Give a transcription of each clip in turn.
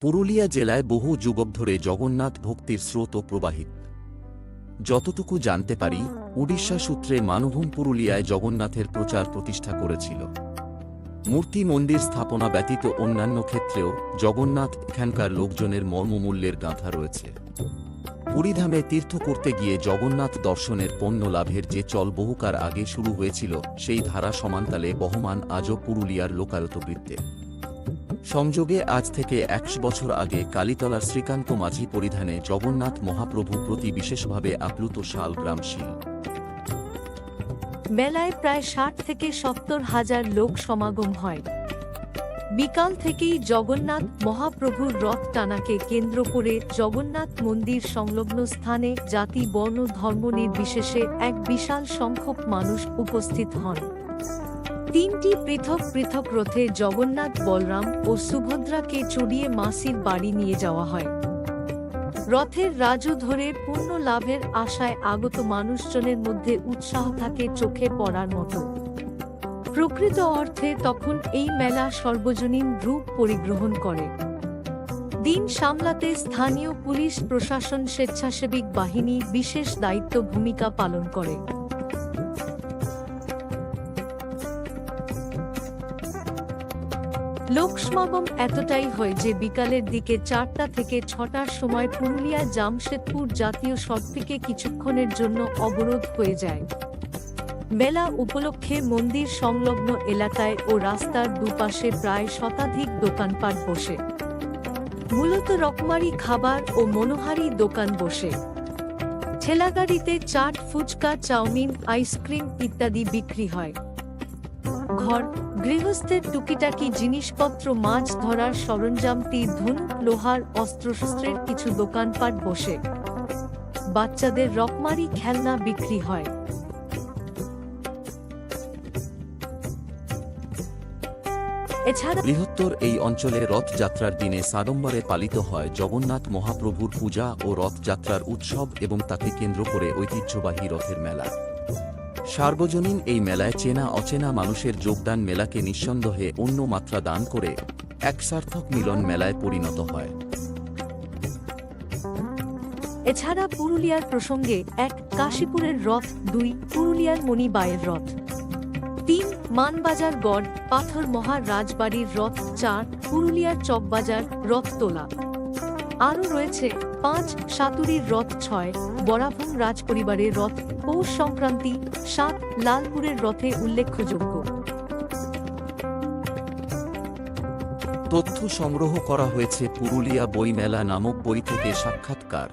পুরুলিয়া জেলায় বহু যুগ ধরে জগন্নাথ ভক্তির স্রোত প্রবাহিত। যতটুকু জানতে পারি, উড়িষ্যা সূত্রে মানভূম পুরুলিয়ায় জগন্নাথের প্রচার প্রতিষ্ঠা করেছিল। মূর্তি মন্দির স্থাপনা ব্যতীত অন্যান্য ক্ষেত্রেও জগন্নাথ এখানকার লোকজনের মর্মমূল্যের গাঁথা রয়েছে। পুরীধামে তীর্থ করতে গিয়ে জগন্নাথ দর্শনের পণ্য লাভের যে চল বহুকার আগে শুরু হয়েছিল, সেই ধারা সমান্তালে বহমান আজও পুরুলিয়ার লোকায়ত বৃত্তে। সংযোগে আজ থেকে ১০০ বছর আগে কালীতলার শ্রীকান্ত মাঝি পরিধানে জগন্নাথ মহাপ্রভু প্রতি বিশেষভাবে আপ্লুত শালগ্রাম শীল। মেলায় প্রায় ৬০ থেকে ৭০ হাজার লোক সমাগম হয়। বিকাল থেকেই জগন্নাথ মহাপ্রভুর রথ টানাকে কেন্দ্র করে জগন্নাথ মন্দির সংলগ্ন স্থানে জাতি বর্ণ ধর্ম নির্বিশেষে এক বিশাল সংখ্যক মানুষ উপস্থিত হন। ৩টি পৃথক পৃথক রথে জগন্নাথ, বলরাম ও সুভদ্রাকে চড়িয়ে মাসির বাড়ি নিয়ে যাওয়া হয়। রথের রাজু ধরে পুণ্য লাভের আশায় আগত মানুষজনের মধ্যে উৎসাহ থাকে চোখে পড়ার মতো। প্রকৃত অর্থে তখন এই মেলা সর্বজনীন রূপ পরিগ্রহণ করে। দিন সামলাতে স্থানীয় পুলিশ প্রশাসন, স্বেচ্ছাসেবী বাহিনী বিশেষ দায়িত্ব ভূমিকা পালন করে। লোকসমাগম এতটাই হয় যে বিকালের দিকে ৪টা থেকে ৬টার সময় পুরুলিয়া জামশেদপুর জাতীয় সড়কে কিছুক্ষণের জন্য অবরোধ হয়ে যায়। মেলা উপলক্ষে মন্দির সংলগ্ন এলাকায় ও রাস্তার দুপাশে প্রায় শতাধিক দোকানপাট বসে। মূলত রকমারি খাবার ও মনোহারী দোকান বসে। ঠেলাগাড়িতে চাট, ফুচকা, চাউমিন, আইসক্রিম ইত্যাদি বিক্রি হয়। ঘর গৃহস্থের টুকিটাকি জিনিসপত্র, মাছ ধরার সরঞ্জাম, তীর ধনুক, লোহার অস্ত্রশস্ত্রের কিছু দোকানপাট বসে। বাচ্চাদের রকমারি খেলনা বিক্রি হয়। এছাড়া বৃহত্তর এই অঞ্চলে রথযাত্রার দিনে সাড়ম্বরে পালিত হয় জগন্নাথ মহাপ্রভুর পূজা ও রথযাত্রার উৎসব এবং তাকে কেন্দ্র করে ঐতিহ্যবাহী রথের মেলা। সার্বজনীন এই মেলায় চেনা অচেনা মানুষের যোগদান মেলাকে নিঃসন্দেহে অন্য মাত্রা দান করে এক সার্থক মিলন মেলায় পরিণত হয়। এছাড়া পুরুলিয়ার প্রসঙ্গে ১ কাশীপুরের রথ, ২ পুরুলিয়ার মণিবাইয়ের রথ, ৩ মানবাজার গড় পাথর মহার রাজবাড়ির রথ, ৪ পুরুলিয়ার চকবাজার রথ তোলা। আরও রয়েছে ৫ সাতুরির রথ, ৬ বরাভূম রাজপরিবারের রথ, পৌষ সংক্রান্তি, ৭ লালপুরের রথে উল্লেখযোগ্য। তথ্য সংগ্রহ করা হয়েছে পুরুলিয়া বই মেলা নামক বই থেকে। সাক্ষাৎকার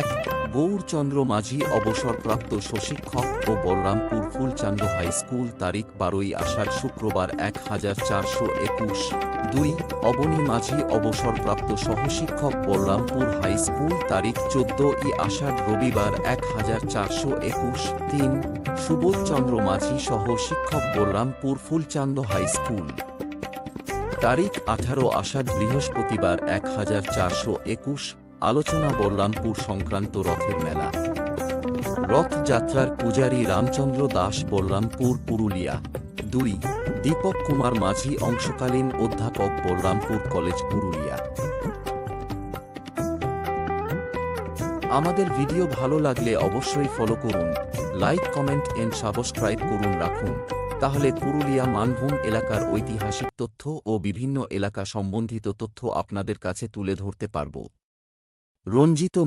১ গৌরচন্দ্র মাঝি, অবসরপ্রাপ্ত স্বশিক্ষক ও বলরামপুর ফুলচান্দ হাই স্কুল, তারিখ ১২ই আষাঢ় শুক্রবার ১৪২১। ২ অবনী মাঝি, অবসরপ্রাপ্ত সহশিক্ষক, বলরামপুর হাই স্কুল, তারিখ ১৪ই আষাঢ় রবিবার ১৪২১। ৩ সুবোধচন্দ্র মাঝি, সহশিক্ষক, বলরামপুর ফুলচান্দ হাই স্কুল, তারিখ ১৮ আষাঢ় বৃহস্পতিবার ১৪২১। আলোচনা বলরামপুর সংক্রান্ত রথের মেলা। রথযাত্রার পূজারী রামচন্দ্র দাস, বলরামপুর পুরুলিয়া। ২ দীপক কুমার মাঝি, অংশকালীন অধ্যাপক, বলরামপুর কলেজ পুরুলিয়া। আমাদের ভিডিও ভালো লাগলে অবশ্যই ফলো করুন, লাইক, কমেন্ট এন্ড সাবস্ক্রাইব করুন রাখুন। তাহলে পুরুলিয়া মানভূম এলাকার ঐতিহাসিক তথ্য ও বিভিন্ন এলাকা সম্বন্ধিত তথ্য আপনাদের কাছে তুলে ধরতে পারব। রঞ্জিত